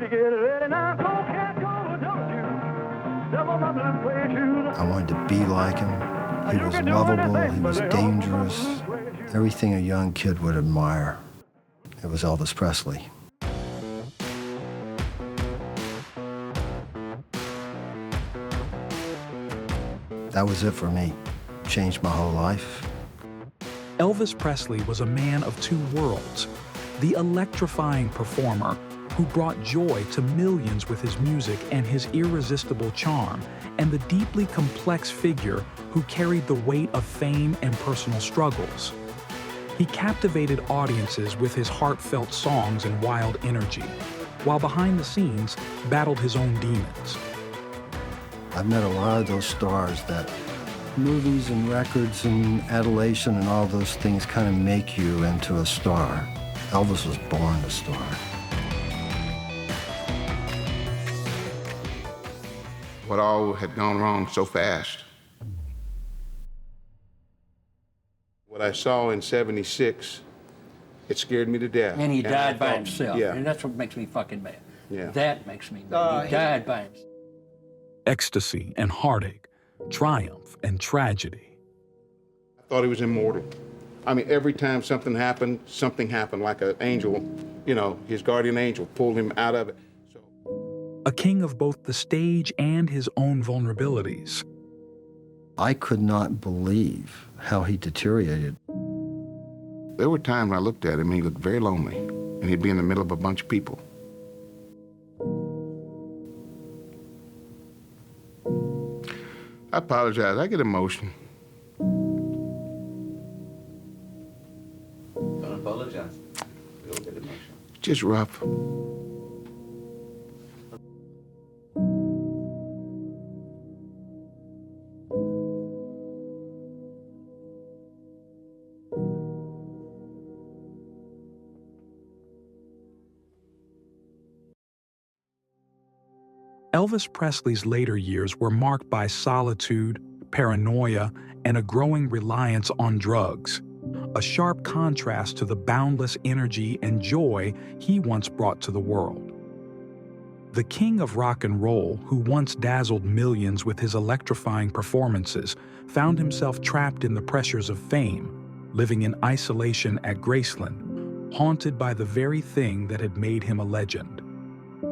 I wanted to be like him. He was lovable, he was dangerous, everything a young kid would admire. It was Elvis Presley. That was it for me. Changed my whole life. Elvis Presley was a man of two worlds, the electrifying performer who brought joy to millions with his music and his irresistible charm, and the deeply complex figure who carried the weight of fame and personal struggles. He captivated audiences with his heartfelt songs and wild energy, while behind the scenes battled his own demons. I've met a lot of those stars that movies and records and adulation and all those things kind of make you into a star. Elvis was born a star. What all had gone wrong so fast. What I saw in '76, it scared me to death. And he died by himself. Yeah. And that's what makes me fucking mad. Yeah. That makes me mad. He died by himself. Ecstasy and heartache, triumph and tragedy. I thought he was immortal. I mean, every time something happened like an angel, you know, his guardian angel pulled him out of it. A king of both the stage and his own vulnerabilities. I could not believe how he deteriorated. There were times I looked at him and he looked very lonely, and he'd be in the middle of a bunch of people. I apologize, I get emotional. Don't apologize. We all get emotional. It's just rough. Elvis Presley's later years were marked by solitude, paranoia, and a growing reliance on drugs, a sharp contrast to the boundless energy and joy he once brought to the world. The king of rock and roll, who once dazzled millions with his electrifying performances, found himself trapped in the pressures of fame, living in isolation at Graceland, haunted by the very thing that had made him a legend.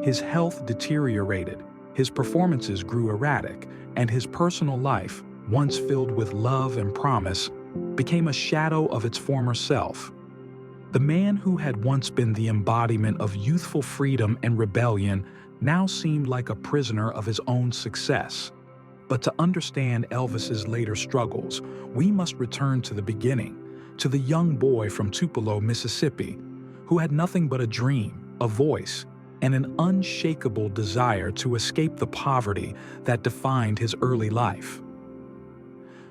His health deteriorated, his performances grew erratic, and his personal life, once filled with love and promise, became a shadow of its former self. The man who had once been the embodiment of youthful freedom and rebellion now seemed like a prisoner of his own success. But to understand Elvis's later struggles, we must return to the beginning, to the young boy from Tupelo, Mississippi, who had nothing but a dream, a voice, and an unshakable desire to escape the poverty that defined his early life.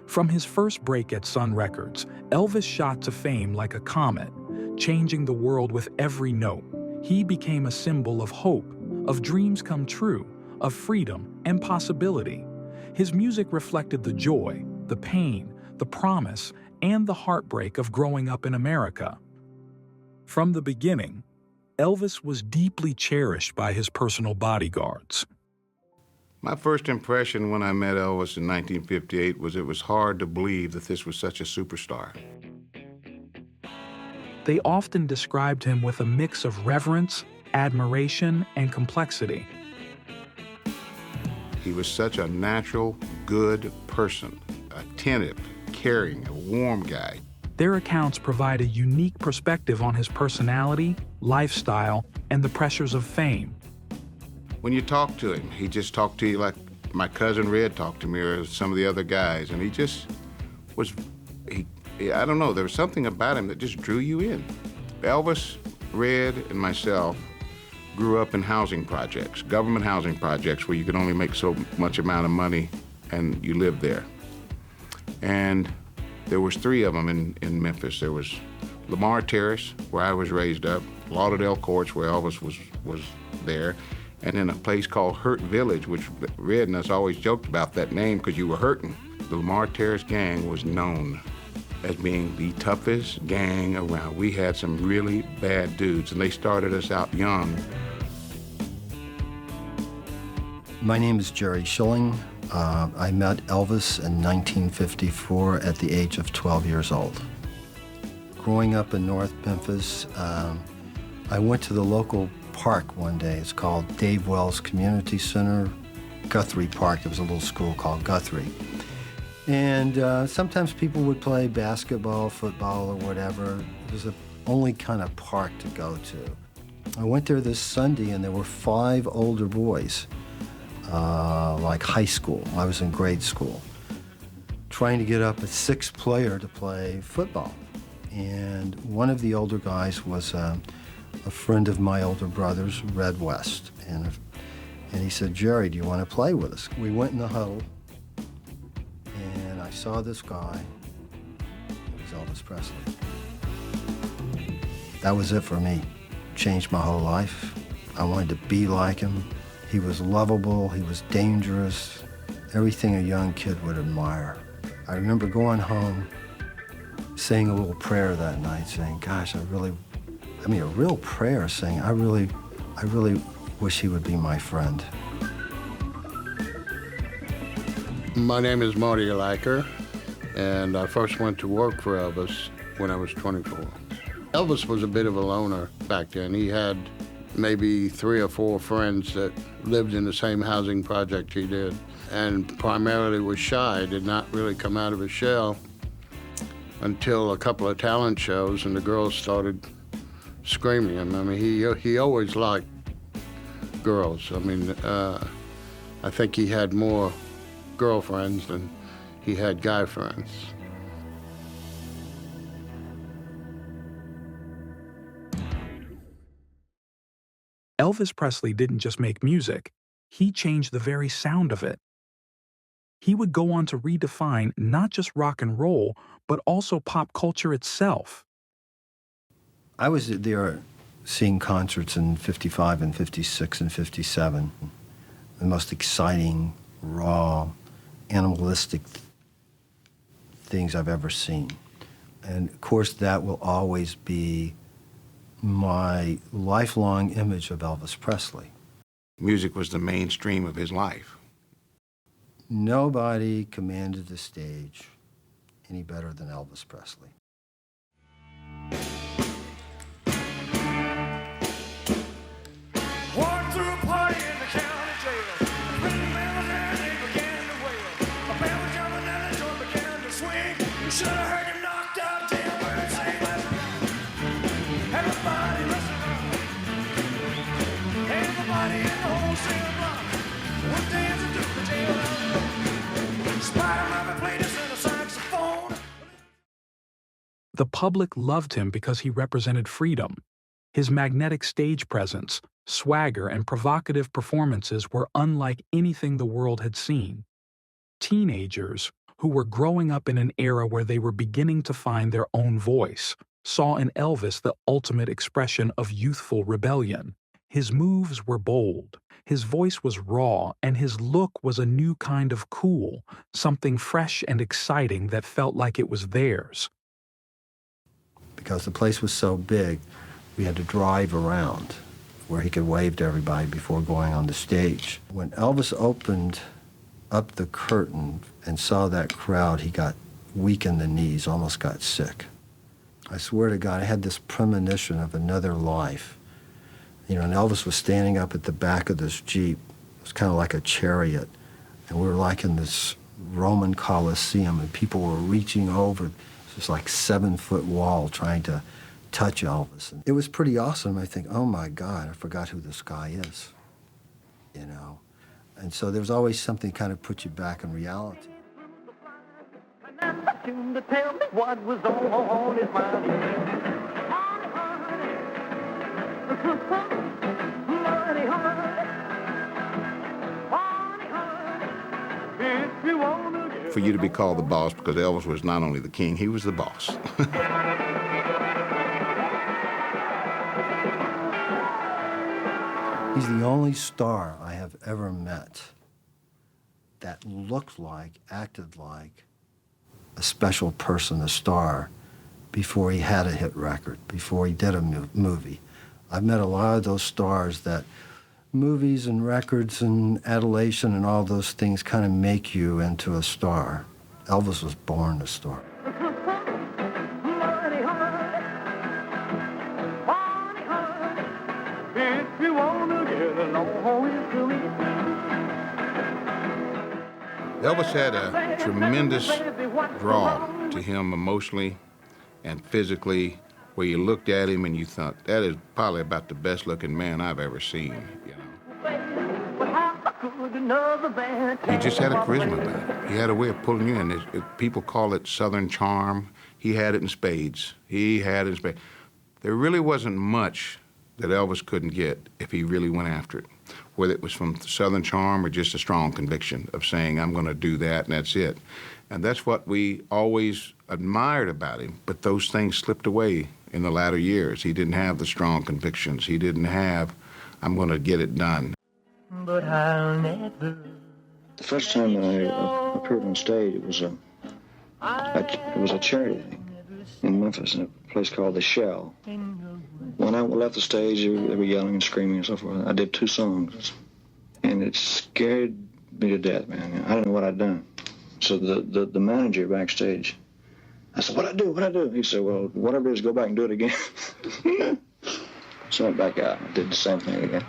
From his first break at Sun Records, Elvis shot to fame like a comet, changing the world with every note. He became a symbol of hope, of dreams come true, of freedom and possibility. His music reflected the joy, the pain, the promise, and the heartbreak of growing up in America. From the beginning, Elvis was deeply cherished by his personal bodyguards. My first impression when I met Elvis in 1958 was it was hard to believe that this was such a superstar. They often described him with a mix of reverence, admiration, and complexity. He was such a natural, good person, attentive, caring, a warm guy. Their accounts provide a unique perspective on his personality, lifestyle, and the pressures of fame. When you talk to him, he just talked to you like my cousin Red talked to me or some of the other guys, and he just was, I don't know, there was something about him that just drew you in. Elvis, Red, and myself grew up in housing projects, government housing projects where you could only make so much amount of money and you lived there. And there was 3 of them in Memphis. There was Lamar Terrace, where I was raised up, Lauderdale Courts, where Elvis was there, and then a place called Hurt Village, which Red and us always joked about that name because you were hurting. The Lamar Terrace gang was known as being the toughest gang around. We had some really bad dudes, and they started us out young. My name is Jerry Schilling. I met Elvis in 1954 at the age of 12 years old. Growing up in North Memphis, I went to the local park one day. It's called Dave Wells Community Center, Guthrie Park. There was a little school called Guthrie. And sometimes people would play basketball, football, or whatever. It was the only kind of park to go to. I went there this Sunday, and there were 5 older boys, like high school. I was in grade school, trying to get up a 6th player to play football. And one of the older guys was a friend of my older brother's, Red West. And he said, "Jerry, do you want to play with us?" We went in the huddle, and I saw this guy. It was Elvis Presley. That was it for me. Changed my whole life. I wanted to be like him. He was lovable, he was dangerous, everything a young kid would admire. I remember going home, saying a little prayer that night, saying, gosh, a real prayer, saying, I really wish he would be my friend. My name is Marty Eliker, and I first went to work for Elvis when I was 24. Elvis was a bit of a loner back then. He had maybe 3 or 4 friends that lived in the same housing project he did, and primarily was shy, did not really come out of his shell until a couple of talent shows, and the girls started screaming him. I mean, he always liked girls. I mean, I think he had more girlfriends than he had guy friends. Elvis Presley didn't just make music, he changed the very sound of it. He would go on to redefine not just rock and roll, but also pop culture itself. I was there seeing concerts in 55 and 56 and 57. The most exciting, raw, animalistic things I've ever seen. And of course, that will always be my lifelong image of Elvis Presley. Music was the mainstream of his life. Nobody commanded the stage any better than Elvis Presley. Walked through a party in the county jail. Rhythm bells and they began to wail. A band was jumping and the joint began to swing. You should have heard him knocked out jailbird sing. Everybody listen up. Everybody in the whole city block was dancing to the jail. Spider-Man played us in a saxophone. The public loved him because he represented freedom. His magnetic stage presence, swagger, and provocative performances were unlike anything the world had seen. Teenagers, who were growing up in an era where they were beginning to find their own voice, saw in Elvis the ultimate expression of youthful rebellion. His moves were bold, his voice was raw, and his look was a new kind of cool, something fresh and exciting that felt like it was theirs. Because the place was so big, we had to drive around where he could wave to everybody before going on the stage. When Elvis opened up the curtain and saw that crowd, he got weak in the knees, almost got sick. I swear to God, I had this premonition of another life. You know, and Elvis was standing up at the back of this Jeep. It was kind of like a chariot. And we were like in this Roman Colosseum, and people were reaching over this like 7-foot wall trying to touch Elvis. And it was pretty awesome. I think, oh my God, I forgot who this guy is, you know. And so there was always something kind of put you back in reality. To tell me what was on his mind. For you to be called the boss, because Elvis was not only the king, he was the boss. He's the only star I have ever met that looked like, acted like a special person, a star, before he had a hit record, before he did a movie. I've met a lot of those stars that movies and records and adulation and all those things kind of make you into a star. Elvis was born a star. Elvis had a tremendous draw to him emotionally and physically, where you looked at him and you thought, that is probably about the best looking man I've ever seen, you know. He just had a charisma about him. He had a way of pulling you in. People call it Southern charm. He had it in spades. He had it in spades. There really wasn't much that Elvis couldn't get if he really went after it, whether it was from Southern charm or just a strong conviction of saying, I'm going to do that and that's it. And that's what we always admired about him, but those things slipped away in the latter years. He didn't have the strong convictions. He didn't have, I'm going to get it done. But I'll never. The first time that I appeared on stage, it was a charity thing in Memphis, in a place called The Shell. When I left the stage, they were yelling and screaming and so forth. I did 2 songs, and it scared me to death, man. I didn't know what I'd done. So the manager backstage, I said, what'd I do? He said, well, whatever it is, go back and do it again. So I went back out and did the same thing again.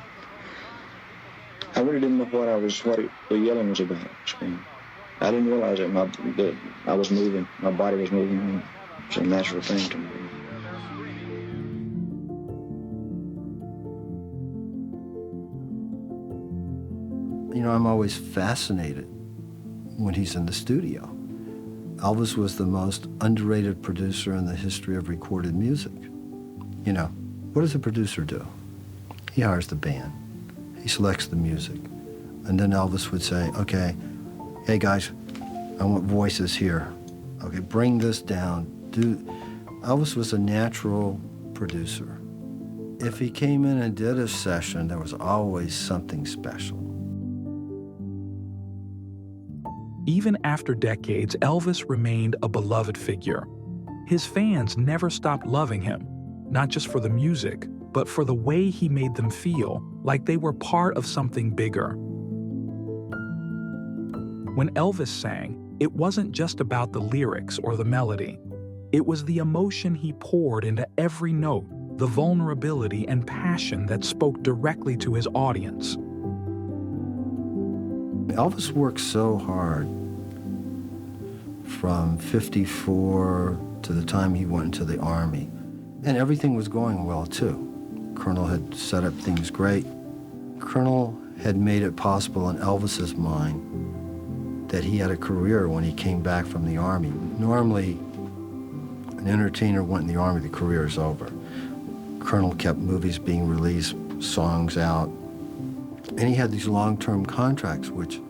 I really didn't know what the yelling was about, screaming. I didn't realize that I was moving, my body was moving. It's a natural thing to me. You know, I'm always fascinated when he's in the studio. Elvis was the most underrated producer in the history of recorded music. You know, what does a producer do? He hires the band. He selects the music. And then Elvis would say, okay, hey guys, I want voices here. Okay, bring this down. Elvis was a natural producer. If he came in and did a session, there was always something special. Even after decades, Elvis remained a beloved figure. His fans never stopped loving him, not just for the music, but for the way he made them feel like they were part of something bigger. When Elvis sang, it wasn't just about the lyrics or the melody. It was the emotion he poured into every note, the vulnerability and passion that spoke directly to his audience. Elvis worked so hard from 54 to the time he went into the Army, and everything was going well too. Colonel had set up things great. Colonel had made it possible in Elvis's mind that he had a career when he came back from the Army. Normally, an entertainer went in the Army, the career is over. Colonel kept movies being released, songs out, and he had these long-term contracts, which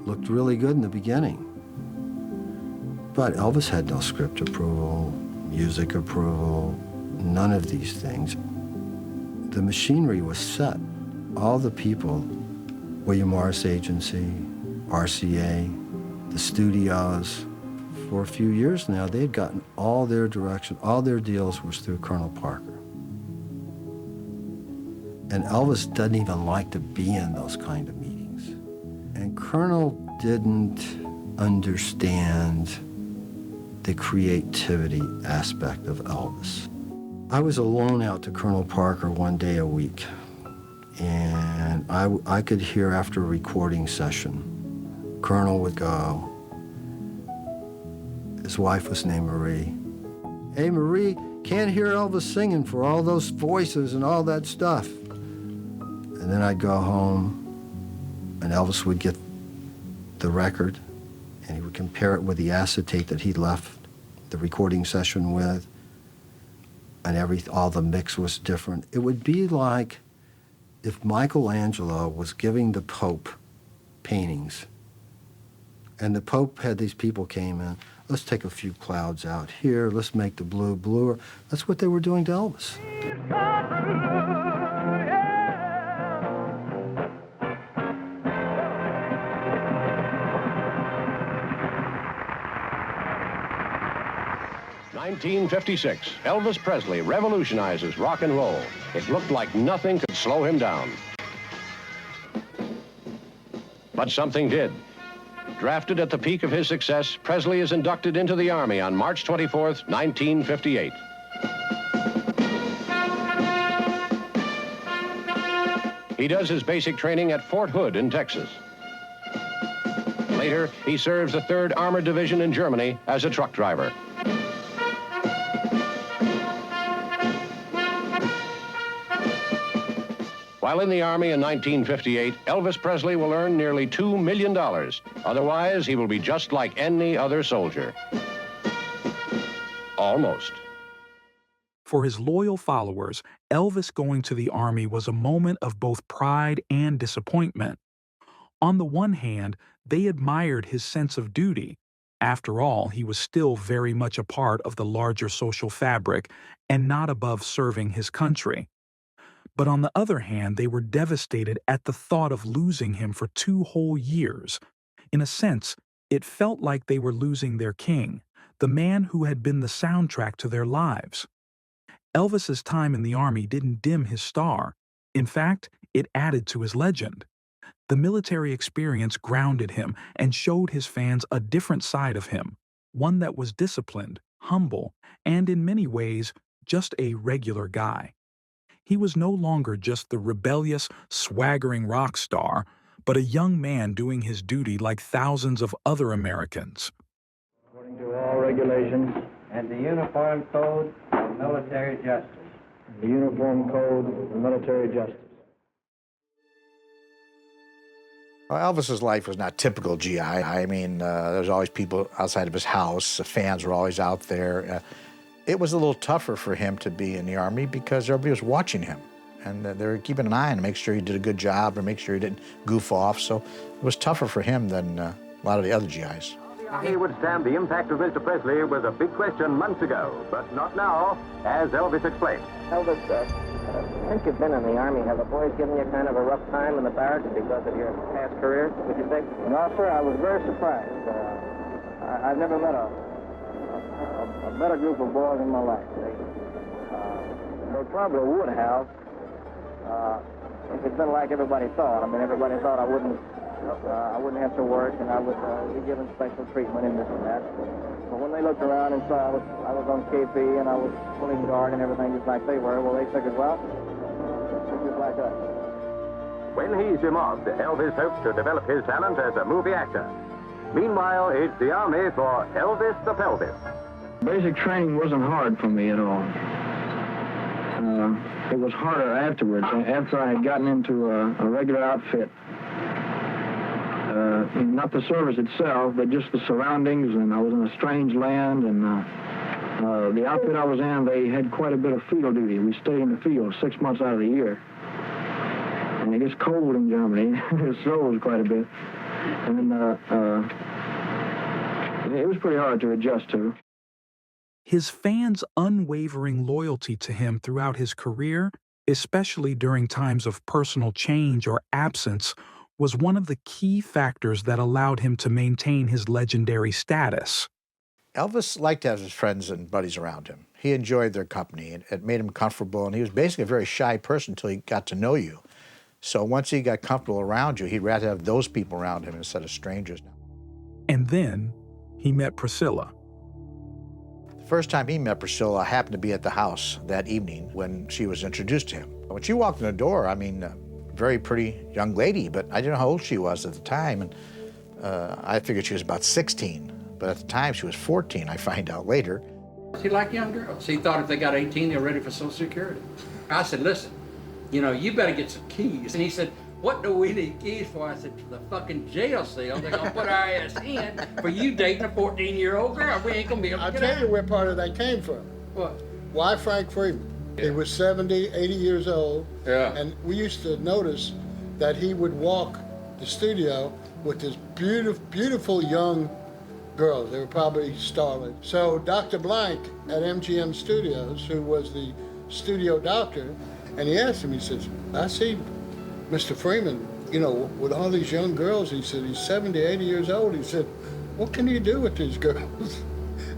looked really good in the beginning. But Elvis had no script approval, music approval, none of these things. The machinery was set. All the people, William Morris Agency, RCA, the studios, for a few years now, they had gotten all their direction, all their deals was through Colonel Parker. And Elvis doesn't even like to be in those kind of meetings. And Colonel didn't understand the creativity aspect of Elvis. I was alone out to Colonel Parker one day a week, and I could hear after a recording session, Colonel would go, his wife was named Marie, hey Marie, can't hear Elvis singing for all those voices and all that stuff. And then I'd go home, and Elvis would get the record, and he would compare it with the acetate that he left the recording session with, and all the mix was different. It would be like if Michelangelo was giving the Pope paintings, and the Pope had these people came in, let's take a few clouds out here, let's make the blue bluer. That's what they were doing to Elvis. 1956, Elvis Presley revolutionizes rock and roll. It looked like nothing could slow him down. But something did. Drafted at the peak of his success, Presley is inducted into the Army on March 24th, 1958. He does his basic training at Fort Hood in Texas. Later, he serves the 3rd Armored Division in Germany as a truck driver. While in the Army in 1958, Elvis Presley will earn nearly $2 million. Otherwise, he will be just like any other soldier. Almost. For his loyal followers, Elvis going to the Army was a moment of both pride and disappointment. On the one hand, they admired his sense of duty. After all, he was still very much a part of the larger social fabric and not above serving his country. But on the other hand, they were devastated at the thought of losing him for 2 whole years. In a sense, it felt like they were losing their king, the man who had been the soundtrack to their lives. Elvis's time in the Army didn't dim his star. In fact, it added to his legend. The military experience grounded him and showed his fans a different side of him, one that was disciplined, humble, and in many ways, just a regular guy. He was no longer just the rebellious, swaggering rock star, but a young man doing his duty like thousands of other Americans. According to all regulations and the Uniform Code of Military Justice. The Uniform Code of Military Justice. Well, Elvis's life was not typical GI. I mean, there was always people outside of his house. The fans were always out there. It was a little tougher for him to be in the Army because everybody was watching him. And they were keeping an eye on him to make sure he did a good job and make sure he didn't goof off. So it was tougher for him than a lot of the other GIs. He would stand the impact of Mr. Presley was a big question months ago, but not now, as Elvis explained. Elvis, since you've been in the Army, have the boys given you kind of a rough time in the barracks because of your past career, would you think? No, sir, I was very surprised. I've never met a better group of boys in my life. They probably would have if it'd been like everybody thought. I mean, everybody thought I wouldn't have to work and I would be given special treatment and this and that. But when they looked around and saw I was on KP and I was pulling guard and everything just like they were, well, they figured, well, they're just like us. When he's demobbed, Elvis hopes to develop his talent as a movie actor. Meanwhile, it's the Army for Elvis the Pelvis. Basic training wasn't hard for me at all. It was harder afterwards, after I had gotten into a regular outfit. Not the service itself, but just the surroundings, and I was in a strange land, and the outfit I was in, they had quite a bit of field duty. We stayed in the field 6 months out of the year. And it gets cold in Germany. It snows quite a bit. And it was pretty hard to adjust to. His fans' unwavering loyalty to him throughout his career, especially during times of personal change or absence, was one of the key factors that allowed him to maintain his legendary status. Elvis liked to have his friends and buddies around him. He enjoyed their company. It made him comfortable, and he was basically a very shy person until he got to know you. So once he got comfortable around you, he'd rather have those people around him instead of strangers. And then he met Priscilla. The first time he met Priscilla, I happened to be at the house that evening when she was introduced to him. When she walked in the door, I mean, very pretty young lady, but I didn't know how old she was at the time, and I figured she was about 16, but at the time she was 14, I find out later. He liked young girls. He thought if they got 18, they were ready for Social Security. I said, listen, you know, you better get some keys. And he said, what do we need keys for? I said, for the fucking jail cell. They're gonna put our ass in for you dating a 14-year-old girl. We ain't gonna be able to I'll get tell out. you where part of that came from. What? Why Frank Freeman? He was 70, 80 years old. Yeah. And we used to notice that he would walk the studio with this beautiful young girls. They were probably starlit. So Dr. Blank at MGM Studios, who was the studio doctor, and he asked him, he says, I see Mr. Freeman, you know, with all these young girls. He said, he's 70, 80 years old. He said, what can you do with these girls?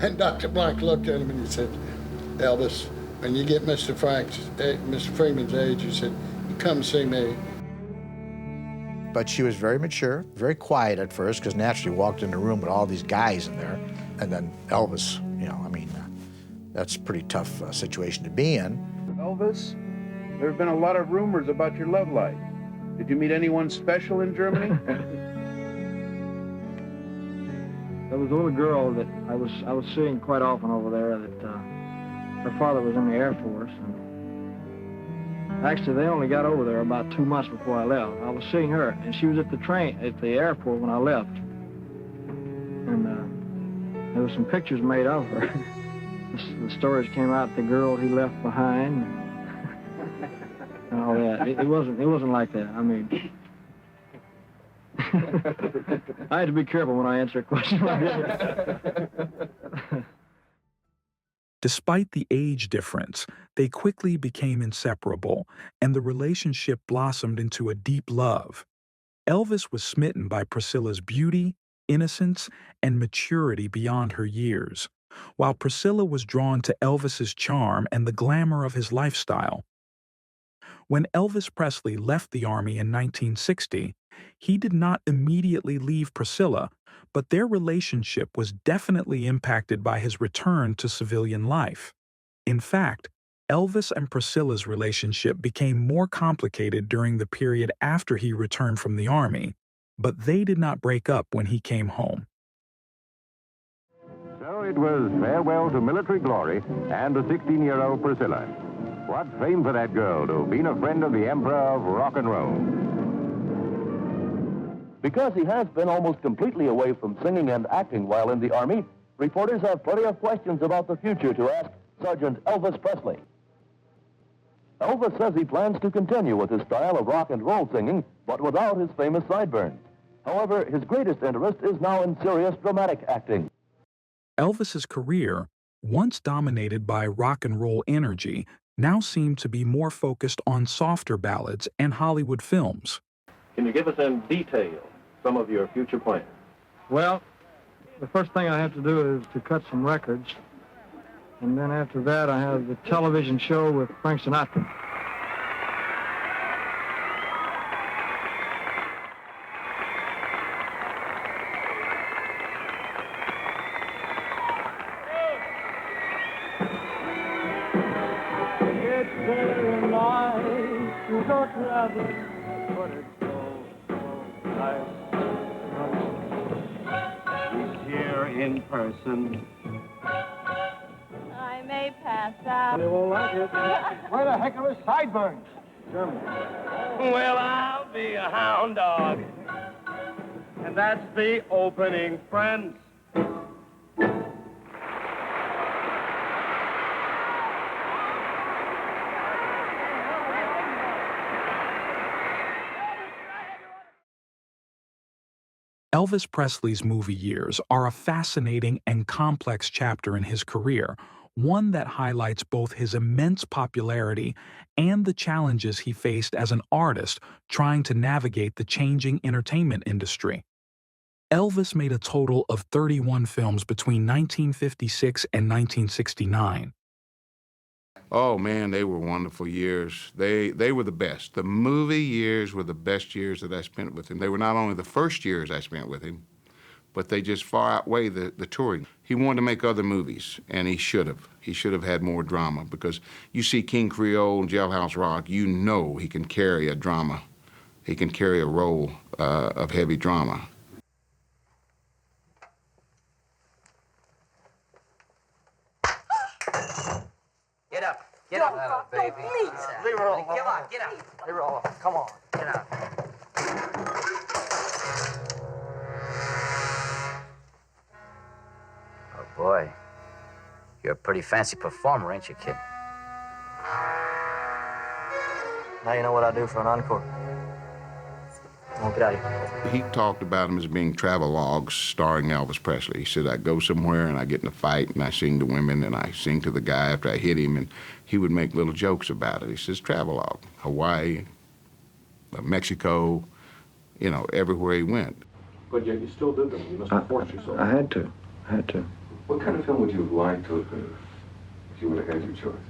And Dr. Blank looked at him and he said, Elvis, when you get Mr. Freeman's age, he said, you come see me. But she was very mature, very quiet at first, because naturally walked in the room with all these guys in there. And then Elvis, you know, I mean, that's a pretty tough situation to be in. Elvis, there have been a lot of rumors about your love life. Did you meet anyone special in Germany? There was a little girl that I was seeing quite often over there that her father was in the Air Force. And actually, they only got over there about 2 months before I left. I was seeing her, and she was at the airport when I left. And there were some pictures made of her. The stories came out, the girl he left behind, and all that. It wasn't like that. I mean, I had to be careful when I answer a question like that. Despite the age difference, they quickly became inseparable, and the relationship blossomed into a deep love. Elvis was smitten by Priscilla's beauty, innocence, and maturity beyond her years, while Priscilla was drawn to Elvis's charm and the glamour of his lifestyle. When Elvis Presley left the Army in 1960, he did not immediately leave Priscilla, but their relationship was definitely impacted by his return to civilian life. In fact, Elvis and Priscilla's relationship became more complicated during the period after he returned from the Army, but they did not break up when he came home. So it was farewell to military glory and to 16-year-old Priscilla. What fame for that girl to have been a friend of the Emperor of Rock and Roll. Because he has been almost completely away from singing and acting while in the Army, reporters have plenty of questions about the future to ask Sergeant Elvis Presley. Elvis says he plans to continue with his style of rock and roll singing, but without his famous sideburns. However, his greatest interest is now in serious dramatic acting. Elvis's career, once dominated by rock and roll energy, now seemed to be more focused on softer ballads and Hollywood films. Can you give us in detail some of your future plans? Well, the first thing I have to do is to cut some records. And then after that, I have the television show with Frank Sinatra. It's very nice to go traveling, but it's He's here in person. I may pass out. They won't like it. Where the heck are his sideburns? Germany. Well, I'll be a hound dog. And that's the opening, friends. Elvis Presley's movie years are a fascinating and complex chapter in his career, one that highlights both his immense popularity and the challenges he faced as an artist trying to navigate the changing entertainment industry. Elvis made a total of 31 films between 1956 and 1969. Oh, man, they were wonderful years. They were the best. The movie years were the best years that I spent with him. They were not only the first years I spent with him, but they just far outweigh the touring. He wanted to make other movies, and he should have. He should have had more drama, because you see King Creole and Jailhouse Rock, you know he can carry a drama. He can carry a role of heavy drama. Get up. Get up, baby. Please. Leave her alone. Come on, get up. Leave her alone. Come on. Get up. Oh, boy. You're a pretty fancy performer, ain't you, kid? Now you know what I do for an encore. Come on, get out of here. He talked about them as being travelogues starring Elvis Presley. He said, I go somewhere and I get in a fight and I sing to women and I sing to the guy after I hit him, and he would make little jokes about it. He says, travelogue, Hawaii, Mexico, you know, everywhere he went. But yet you still did them. You must have forced yourself. I had to. What kind of film would you have liked to have been if you would have had your choice?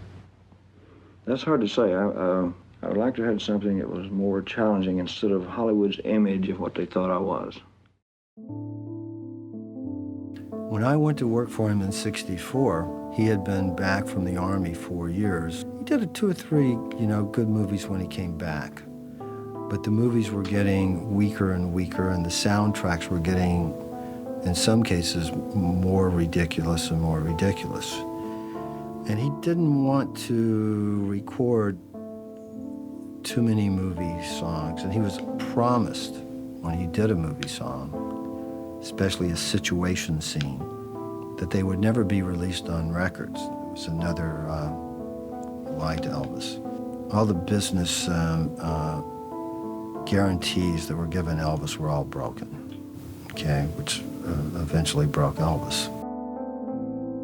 That's hard to say. I would like to have had something that was more challenging instead of Hollywood's image of what they thought I was. When I went to work for him in '64, he had been back from the Army 4 years. He did 2 or 3, good movies when he came back. But the movies were getting weaker and weaker, and the soundtracks were getting, in some cases, more ridiculous and more ridiculous. And he didn't want to record too many movie songs, and he was promised when he did a movie song, especially a situation scene, that they would never be released on records. It was another lie to Elvis. All the business guarantees that were given Elvis were all broken, okay, which eventually broke Elvis.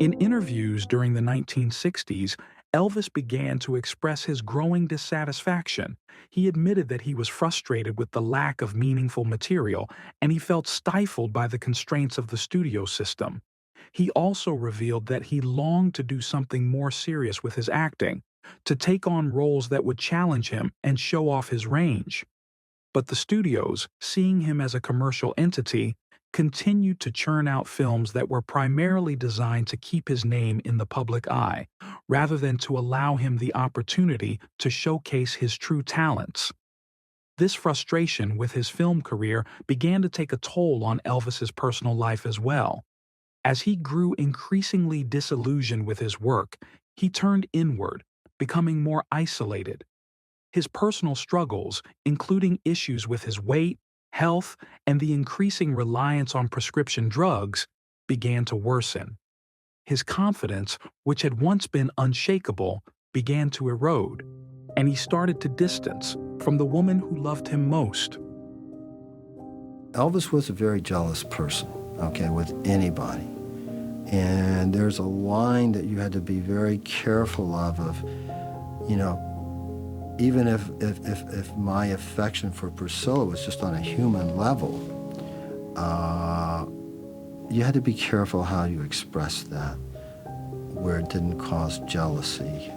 In interviews during the 1960s, Elvis began to express his growing dissatisfaction. He admitted that he was frustrated with the lack of meaningful material, and he felt stifled by the constraints of the studio system. He also revealed that he longed to do something more serious with his acting, to take on roles that would challenge him and show off his range. But the studios, seeing him as a commercial entity, continued to churn out films that were primarily designed to keep his name in the public eye, rather than to allow him the opportunity to showcase his true talents. This frustration with his film career began to take a toll on Elvis's personal life as well. As he grew increasingly disillusioned with his work, he turned inward, becoming more isolated. His personal struggles, including issues with his weight, health, and the increasing reliance on prescription drugs, began to worsen. His confidence, which had once been unshakable, began to erode, and he started to distance from the woman who loved him most. Elvis was a very jealous person, okay, with anybody. And there's a line that you had to be very careful of, even if my affection for Priscilla was just on a human level, you had to be careful how you expressed that, where it didn't cause jealousy.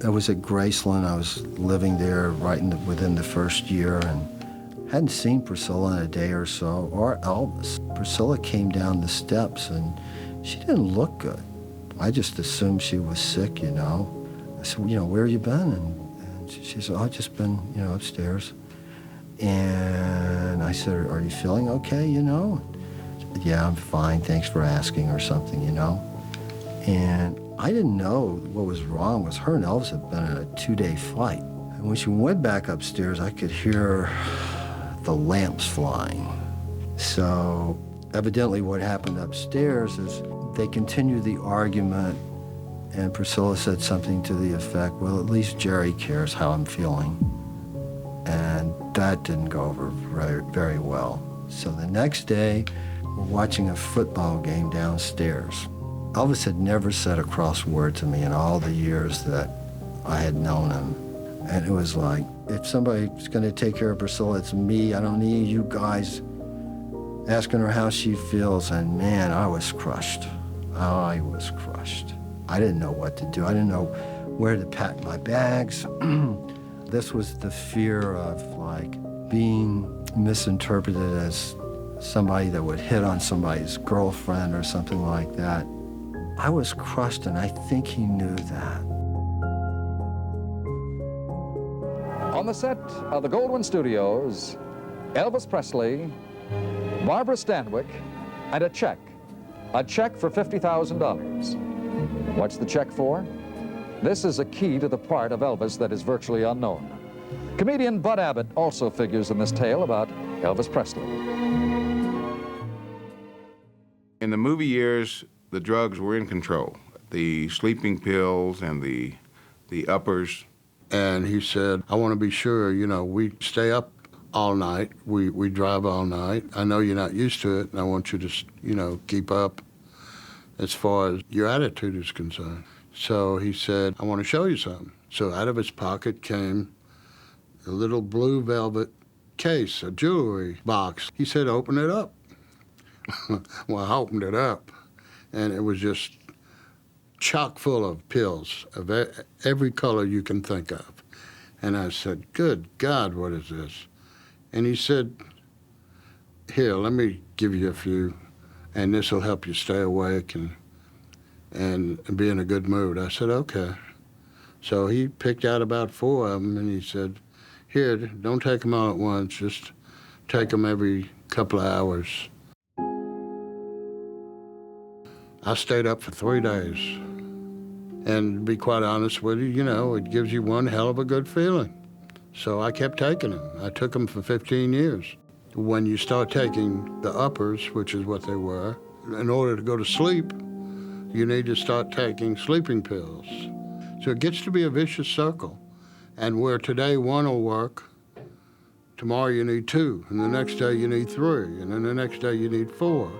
I was at Graceland. I was living there within the first year, and hadn't seen Priscilla in a day or so, or Elvis. Priscilla came down the steps, and she didn't look good. I just assumed she was sick, I said, where you been? And she said, I've just been, upstairs. And I said, are you feeling okay, Yeah, I'm fine, thanks for asking, or something, And I didn't know what was wrong was her and Elvis had been on a 2-day flight. And when she went back upstairs, I could hear the lamps flying. So evidently what happened upstairs is they continued the argument, and Priscilla said something to the effect, well, at least Jerry cares how I'm feeling. And that didn't go over very, very well. So the next day, we're watching a football game downstairs. Elvis had never said a cross word to me in all the years that I had known him. And it was like, if somebody's gonna take care of Priscilla, it's me. I don't need you guys asking her how she feels. And man, I was crushed. I was crushed. I didn't know what to do. I didn't know where to pack my bags. This was the fear of being misinterpreted as somebody that would hit on somebody's girlfriend or something like that. I was crushed, and I think he knew that. On the set of the Goldwyn Studios, Elvis Presley, Barbara Stanwyck, and a check for $50,000. What's the check for? This is a key to the part of Elvis that is virtually unknown. Comedian Bud Abbott also figures in this tale about Elvis Presley. In the movie years, the drugs were in control. The sleeping pills and the uppers. And he said, I want to be sure, we stay up all night. We drive all night. I know you're not used to it, and I want you to, keep up as far as your attitude is concerned. So he said, I want to show you something. So out of his pocket came a little blue velvet case, a jewelry box. He said, open it up. Well, I opened it up, and it was just chock full of pills of every color you can think of. And I said, good God, what is this? And he said, here, let me give you a few, and this will help you stay awake and be in a good mood. I said, okay. So he picked out about 4 of them, and he said, here, don't take them all at once, just take them every couple of hours. I stayed up for 3 days. And to be quite honest with you, you know, it gives you one hell of a good feeling. So I kept taking them. I took them for 15 years. When you start taking the uppers, which is what they were, in order to go to sleep, you need to start taking sleeping pills. So it gets to be a vicious circle. And where today 1 will work, tomorrow you need 2, and the next day you need 3, and then the next day you need 4.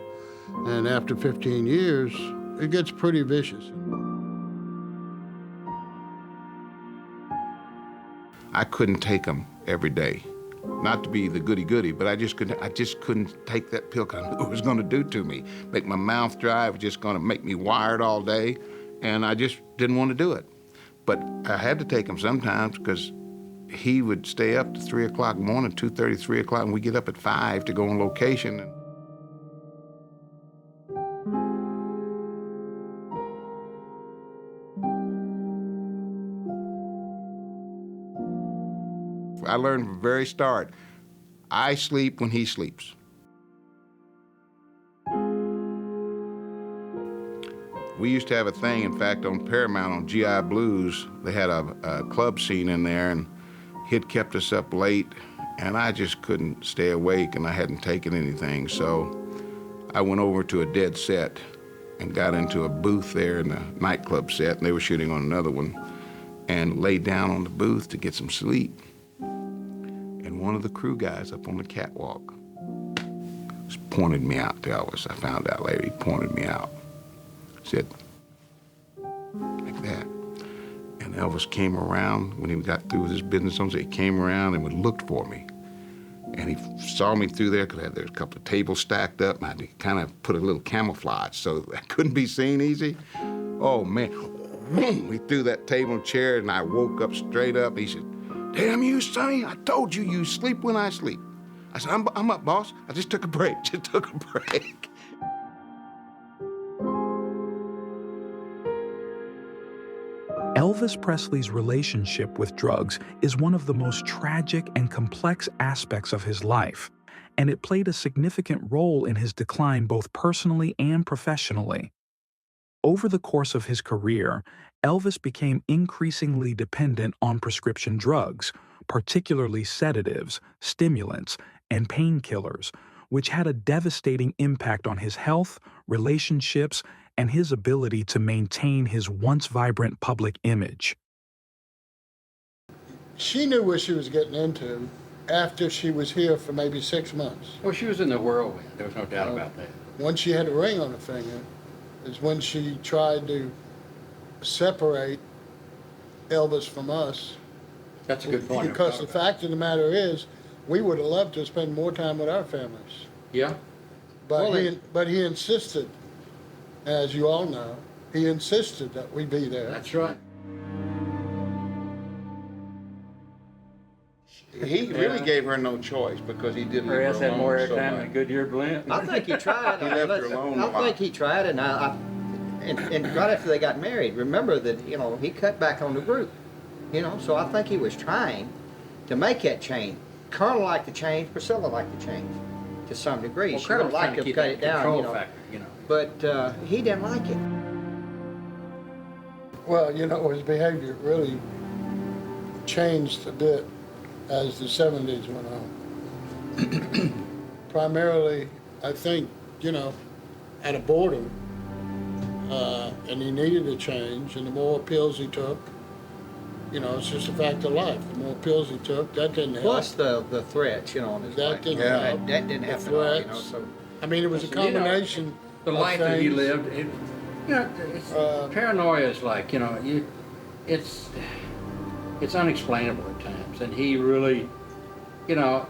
And after 15 years, it gets pretty vicious. I couldn't take them every day. Not to be the goody-goody, but I just couldn't take that pill because I knew it was going to do to me. Make my mouth dry, it was just going to make me wired all day, and I just didn't want to do it. But I had to take them sometimes because he would stay up to 3 o'clock in the morning, 2:30, 3 o'clock, and we get up at 5 to go on location. I learned from the very start, I sleep when he sleeps. We used to have a thing, in fact, on Paramount, on GI Blues, they had a club scene in there, and he'd kept us up late, and I just couldn't stay awake, and I hadn't taken anything, so I went over to a dead set and got into a booth there in the nightclub set, and they were shooting on another one, and laid down on the booth to get some sleep. And one of the crew guys up on the catwalk just pointed me out to Elvis. I found out later, he pointed me out. Said, like that. And Elvis came around when he got through with his business on, so he came around and looked for me. And he saw me through there because there was a couple of tables stacked up, and I had to kind of put a little camouflage so I couldn't be seen easy. Oh, man. He threw that table and chair, and I woke up straight up. He said, damn you, Sonny, I told you you sleep when I sleep. I said, I'm up, boss. I just took a break, Elvis Presley's relationship with drugs is one of the most tragic and complex aspects of his life, and it played a significant role in his decline both personally and professionally. Over the course of his career, Elvis became increasingly dependent on prescription drugs, particularly sedatives, stimulants, and painkillers, which had a devastating impact on his health, relationships, and his ability to maintain his once vibrant public image. She knew what she was getting into after she was here for maybe 6 months. Well, she was in the whirlwind. There was no doubt about that. Once she had a ring on her finger is when she tried to separate Elvis from us. That's a good point. Because the fact of the matter is, we would have loved to spend more time with our families. Yeah. But he insisted, as you all know, he insisted that we be there. That's right. He really gave her no choice because he didn't leave her alone had more so airtime much. than Goodyear Blend. I think he tried. He left her alone a lot. I think he tried, and and right after they got married, remember that, you know, he cut back on the group, you know, so I think he was trying to make that change. Colonel liked to change, Priscilla liked to change to some degree. Well, she would like to have cut it down, you know. But he didn't like it. Well, you know, his behavior really changed a bit as the 70s went on. Primarily, I think, you know, at a boredom, and he needed a change, and the more pills he took, you know, it's just a fact of life. The more pills he took, that didn't help. Plus the threats, you know, on his life. Didn't help. That didn't happen at all, you know, so. I mean, it was a combination the of life that he things. lived, you know, paranoia is like, you know, it's unexplainable at times. And he really, you know,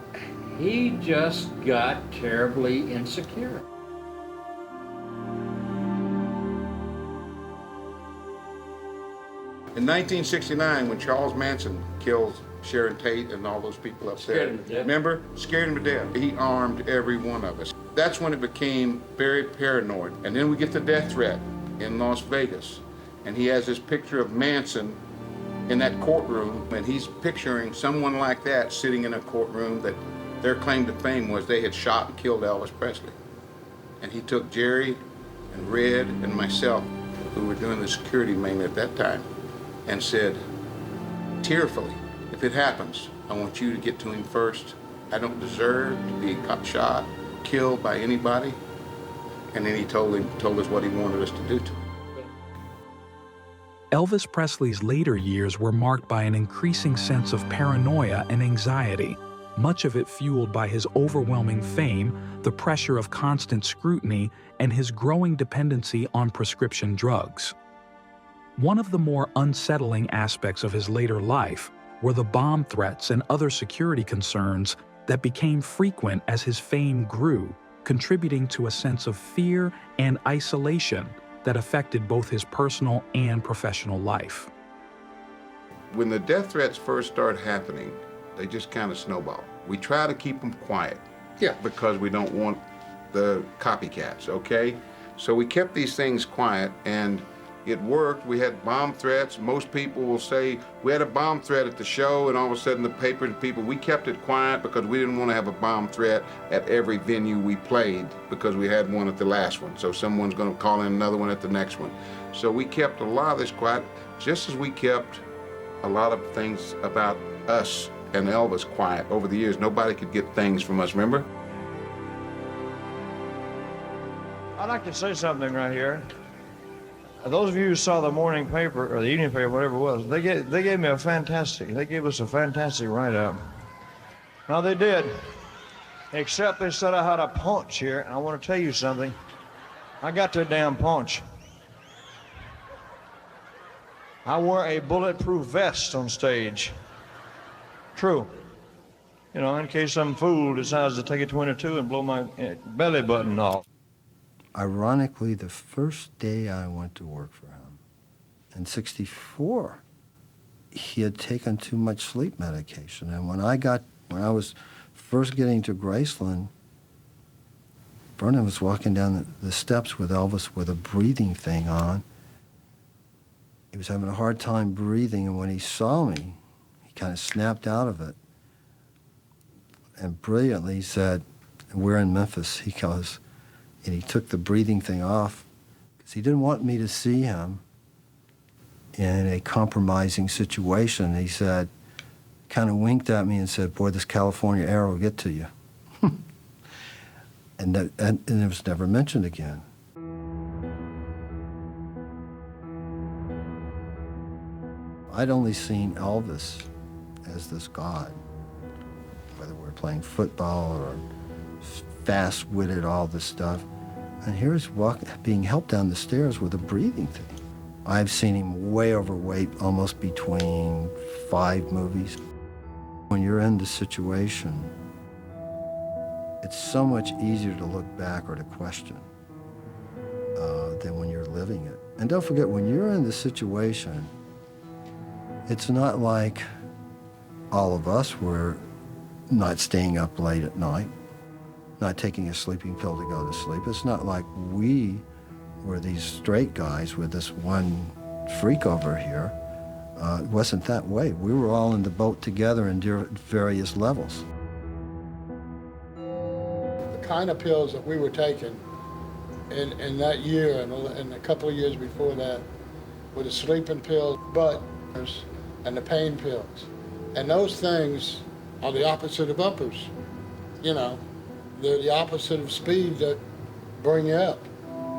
he just got terribly insecure. In 1969, when Charles Manson killed Sharon Tate and all those people up there, remember? Scared him to death. He armed every one of us. That's when it became very paranoid. And then we get the death threat in Las Vegas. And he has this picture of Manson in that courtroom, and he's picturing someone like that sitting in a courtroom that their claim to fame was they had shot and killed Elvis Presley. And he took Jerry and Red and myself, who were doing the security mainly at that time, and said, tearfully, if it happens, I want you to get to him first. I don't deserve to be shot, killed by anybody. And then he told us what he wanted us to do to him. Elvis Presley's later years were marked by an increasing sense of paranoia and anxiety, much of it fueled by his overwhelming fame, the pressure of constant scrutiny, and his growing dependency on prescription drugs. One of the more unsettling aspects of his later life were the bomb threats and other security concerns that became frequent as his fame grew, contributing to a sense of fear and isolation that affected both his personal and professional life. When the death threats first started happening, they just kind of snowballed. We try to keep them quiet. Yeah. Because we don't want the copycats, okay? So we kept these things quiet, and it worked. We had bomb threats. Most people will say, we had a bomb threat at the show, and all of a sudden the paper and people, we kept it quiet because we didn't want to have a bomb threat at every venue we played because we had one at the last one. So someone's going to call in another one at the next one. So we kept a lot of this quiet, just as we kept a lot of things about us and Elvis quiet over the years. Nobody could get things from us, remember? I'd like to say something right here. Those of you who saw the morning paper, or the evening paper, whatever it was, they gave me a fantastic, they gave us a fantastic write-up. Now they did, except they said I had a punch here, and I want to tell you something. I got that damn punch. I wore a bulletproof vest on stage. True. You know, in case some fool decides to take a 22 and blow my belly button off. Ironically, the first day I went to work for him, in '64, he had taken too much sleep medication. And when I was first getting to Graceland, Vernon was walking down the steps with Elvis with a breathing thing on. He was having a hard time breathing, and when he saw me, he kind of snapped out of it. And brilliantly he said, we're in Memphis, he goes, and he took the breathing thing off because he didn't want me to see him in a compromising situation. He said, kind of winked at me and said, boy, this California air will get to you. and it was never mentioned again. I'd only seen Elvis as this god, whether we're playing football or fast-witted, all this stuff. And here's being helped down the stairs with a breathing thing. I've seen him way overweight, almost between 5 movies. When you're in the situation, it's so much easier to look back or to question than when you're living it. And don't forget, when you're in the situation, it's not like all of us were not staying up late at night, not taking a sleeping pill to go to sleep. It's not like we were these straight guys with this one freak over here. It wasn't that way. We were all in the boat together in various levels. The kind of pills that we were taking in that year and a couple of years before that were the sleeping pills, and the pain pills. And those things are the opposite of uppers. You know, they're the opposite of speed that bring you up.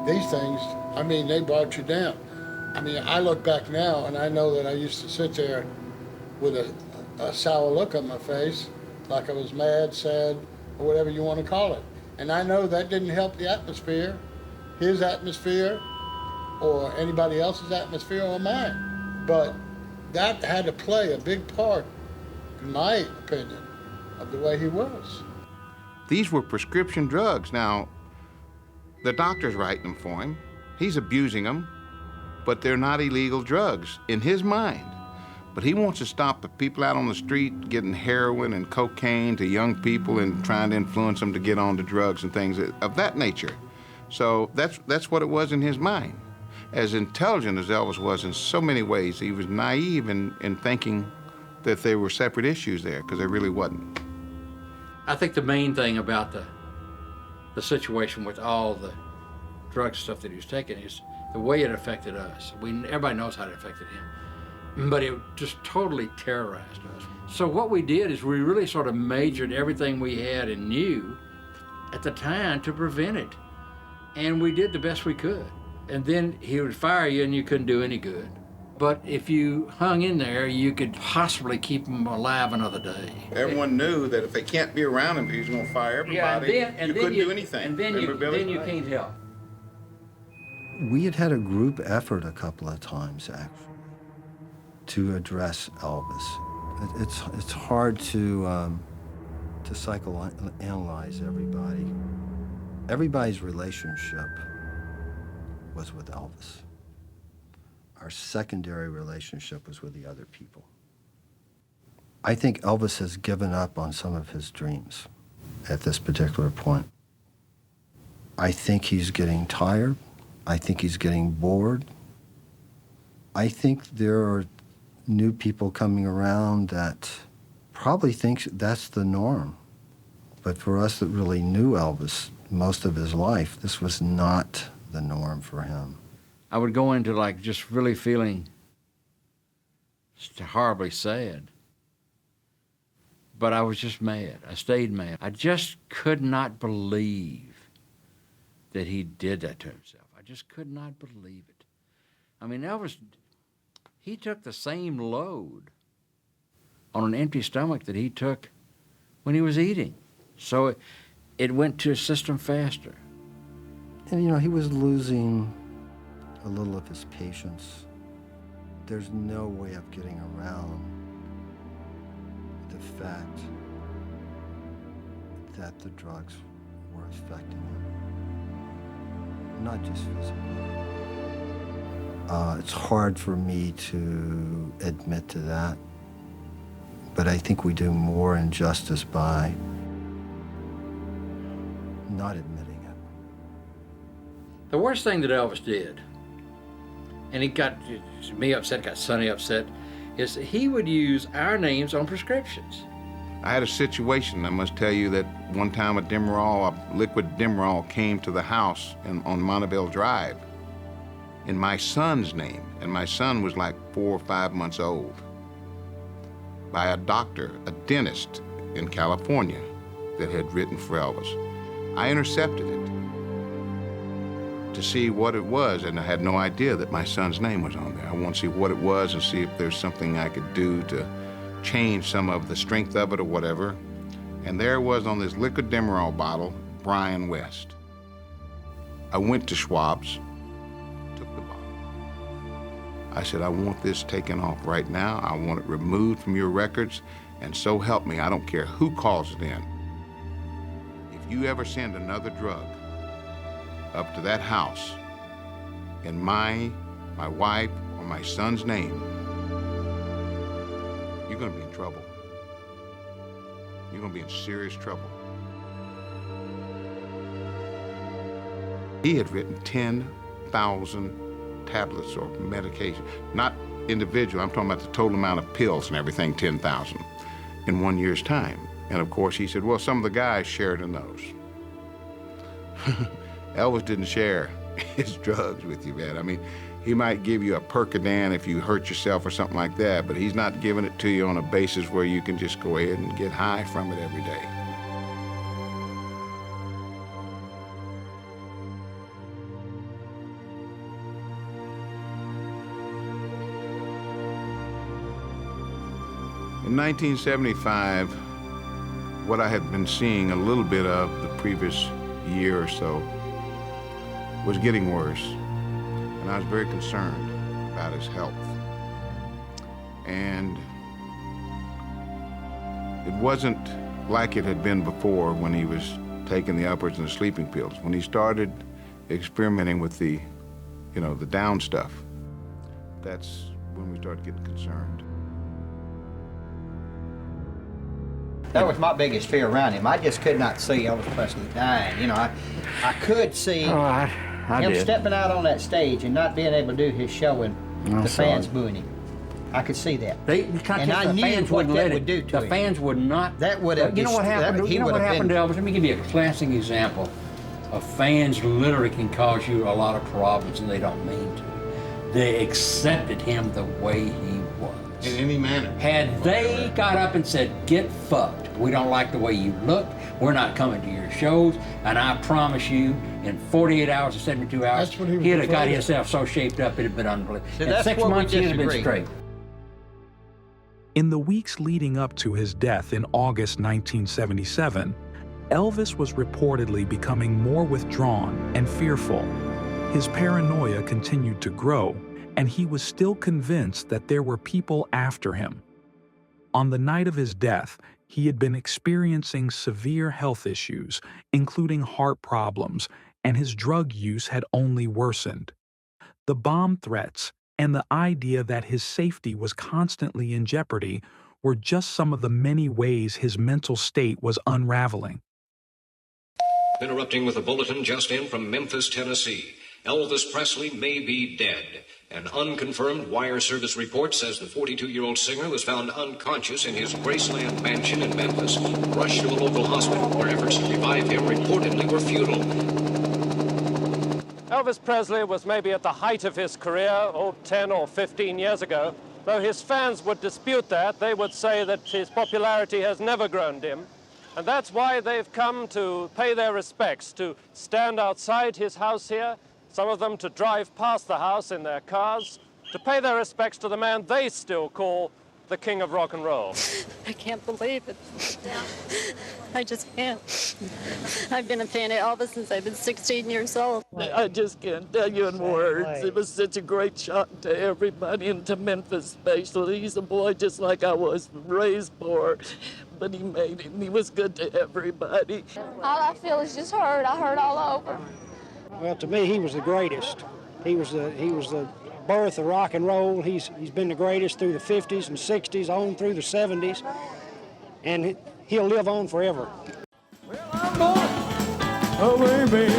These things, I mean, they brought you down. I mean, I look back now and I know that I used to sit there with a sour look on my face, like I was mad, sad, or whatever you want to call it. And I know that didn't help the atmosphere, his atmosphere, or anybody else's atmosphere or mine. But that had to play a big part, in my opinion, of the way he was. These were prescription drugs. Now, the doctor's writing them for him. He's abusing them. but they're not illegal drugs in his mind. But he wants to stop the people out on the street getting heroin and cocaine to young people and trying to influence them to get on to drugs and things of that nature. So that's what it was in his mind. As intelligent as Elvis was in so many ways, he was naive in thinking that there were separate issues there, because there really wasn't. I think the main thing about the situation with all the drug stuff that he was taking is the way it affected us. Everybody knows how it affected him, but it just totally terrorized us. So what we did is we really sort of majored everything we had and knew at the time to prevent it. And we did the best we could. And then he would fire you and you couldn't do any good. But if you hung in there, you could possibly keep him alive another day. Everyone knew that if they can't be around him, he's going to fire everybody. Yeah, and then you couldn't do anything. And then you can't help. We had a group effort a couple of times, actually, to address Elvis. It's hard to psychoanalyze everybody. Everybody's relationship was with Elvis. Our secondary relationship was with the other people. I think Elvis has given up on some of his dreams at this particular point. I think he's getting tired. I think he's getting bored. I think there are new people coming around that probably think that's the norm. But for us that really knew Elvis most of his life, this was not the norm for him. I would go into like just really feeling horribly sad. But I was just mad. I stayed mad. I just could not believe that he did that to himself. I just could not believe it. I mean, Elvis, he took the same load on an empty stomach that he took when he was eating. So it went to his system faster. And you know, he was losing a little of his patience. There's no way of getting around the fact that the drugs were affecting him. Not just physically. It's hard for me to admit to that, but I think we do more injustice by not admitting it. The worst thing that Elvis did, and he got me upset, got Sonny upset, is he would use our names on prescriptions. I had a situation, I must tell you, that one time a liquid Demerol came to the house on Montebello Drive in my son's name, and my son was like 4 or 5 months old, by a doctor, a dentist in California that had written for Elvis. I intercepted it to see what it was, and I had no idea that my son's name was on there. I want to see what it was and see if there's something I could do to change some of the strength of it or whatever. And there it was on this liquid Demerol bottle, Brian West. I went to Schwab's, took the bottle. I said, I want this taken off right now. I want it removed from your records, and so help me, I don't care who calls it in. If you ever send another drug up to that house in my wife, or my son's name, you're going to be in trouble. You're going to be in serious trouble. He had written 10,000 tablets or medication, not individual, I'm talking about the total amount of pills and everything, 10,000 in 1 year's time. And of course he said, well, some of the guys shared in those. Elvis didn't share his drugs with you, man. I mean, he might give you a Percodan if you hurt yourself or something like that, but he's not giving it to you on a basis where you can just go ahead and get high from it every day. In 1975, what I had been seeing a little bit of the previous year or so was getting worse, and I was very concerned about his health. And it wasn't like it had been before when he was taking the uppers and the sleeping pills. When he started experimenting with the, the down stuff, that's when we started getting concerned. That was my biggest fear around him. I just could not see Elvis Presley dying. You know, I could see I him did. stepping out on that stage and not being able to do his show and the fans booing him. I could see that. And I knew what that would do to him. The fans would not. That would have. You know what happened? You know what happened to Elvis? Let me give you a classic example. Fans literally can cause you a lot of problems, and they don't mean to. They accepted him the way he was. In any manner. Had they got up and said, "Get fucked. We don't like the way you look. We're not coming to your shows," and I promise you, in 48 hours or 72 hours, he'd have got himself so shaped up it'd have been unbelievable. See, In that's 6 what we months, he'd have been disagree. straight. In the weeks leading up to his death in August 1977, Elvis was reportedly becoming more withdrawn and fearful. His paranoia continued to grow, and he was still convinced that there were people after him. On the night of his death, he had been experiencing severe health issues, including heart problems, and his drug use had only worsened. The bomb threats and the idea that his safety was constantly in jeopardy were just some of the many ways his mental state was unraveling. Interrupting with a bulletin just in from Memphis, Tennessee. Elvis Presley may be dead. An unconfirmed wire service report says the 42-year-old singer was found unconscious in his Graceland mansion in Memphis, rushed to a local hospital where efforts to revive him reportedly were futile. Elvis Presley was maybe at the height of his career, 10 or 15 years ago. Though his fans would dispute that, they would say that his popularity has never grown dim. And that's why they've come to pay their respects, to stand outside his house here, some of them to drive past the house in their cars, to pay their respects to the man they still call the king of rock and roll. I can't believe it. I just can't. I've been a fan of Elvis since I've been 16 years old. I just can't tell you in words. It was such a great shock to everybody, and to Memphis especially. He's a boy just like I was, raised poor, but he made it, and he was good to everybody. All I feel is just hurt. I hurt all over. Well, to me, he was the greatest. He was the birth of rock and roll. He's been the greatest through the 50s and 60s, on through the 70s, and he'll live on forever. Oh, baby.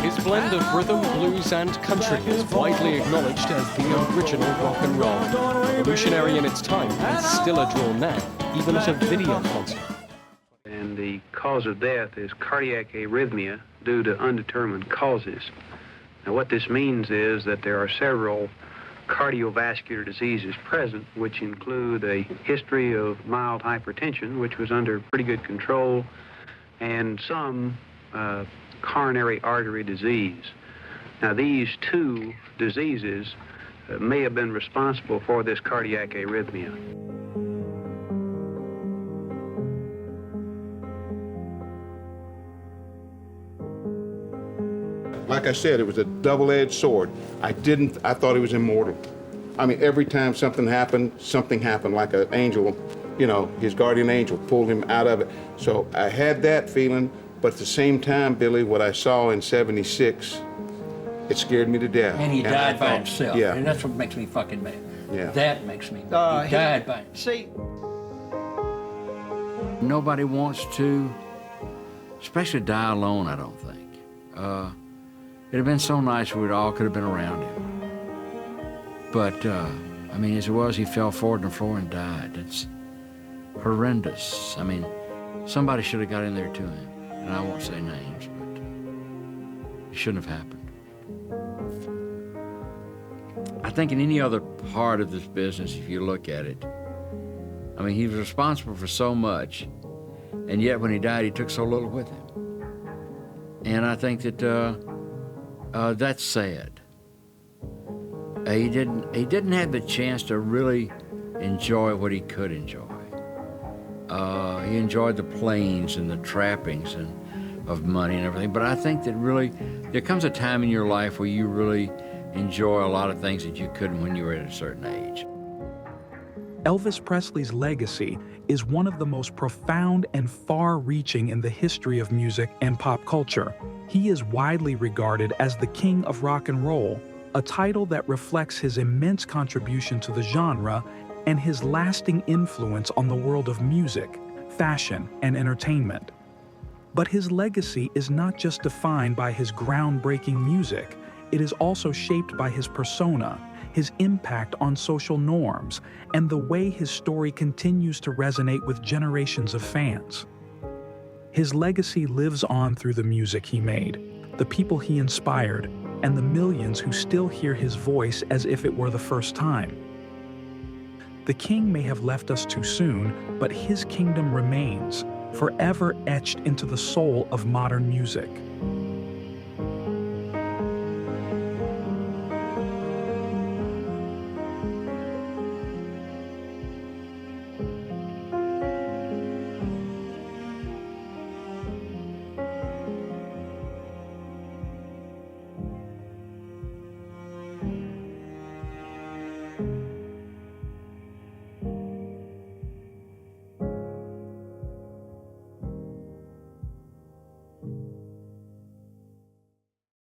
His blend of rhythm, blues, and country is widely acknowledged as the original rock and roll. Revolutionary in its time, and still a draw now, even at a video concert. And the cause of death is cardiac arrhythmia due to undetermined causes. Now, what this means is that there are several cardiovascular diseases present, which include a history of mild hypertension, which was under pretty good control, and some coronary artery disease. Now, these two diseases may have been responsible for this cardiac arrhythmia. Like I said, it was a double-edged sword. I thought he was immortal. I mean, every time something happened like an angel, you know, his guardian angel pulled him out of it. So I had that feeling, but at the same time, Billy, what I saw in '76, it scared me to death. And he died by himself. Yeah. And that's what makes me fucking mad. Yeah. That makes me mad. He died by himself. See, nobody wants to, especially die alone, I don't think. It'd have been so nice if we all could have been around him. But, I mean, as it was, he fell forward on the floor and died. It's horrendous. I mean, somebody should have got in there to him. And I won't say names, but it shouldn't have happened. I think in any other part of this business, if you look at it, I mean, he was responsible for so much, and yet when he died, he took so little with him. And I think that that's sad. He didn't have the chance to really enjoy what he could enjoy. He enjoyed the planes and the trappings of money and everything, but I think that really, there comes a time in your life where you really enjoy a lot of things that you couldn't when you were at a certain age. Elvis Presley's legacy is one of the most profound and far-reaching in the history of music and pop culture. He is widely regarded as the king of rock and roll, a title that reflects his immense contribution to the genre and his lasting influence on the world of music, fashion, and entertainment. But his legacy is not just defined by his groundbreaking music, it is also shaped by his persona, his impact on social norms, and the way his story continues to resonate with generations of fans. His legacy lives on through the music he made, the people he inspired, and the millions who still hear his voice as if it were the first time. The king may have left us too soon, but his kingdom remains, forever etched into the soul of modern music.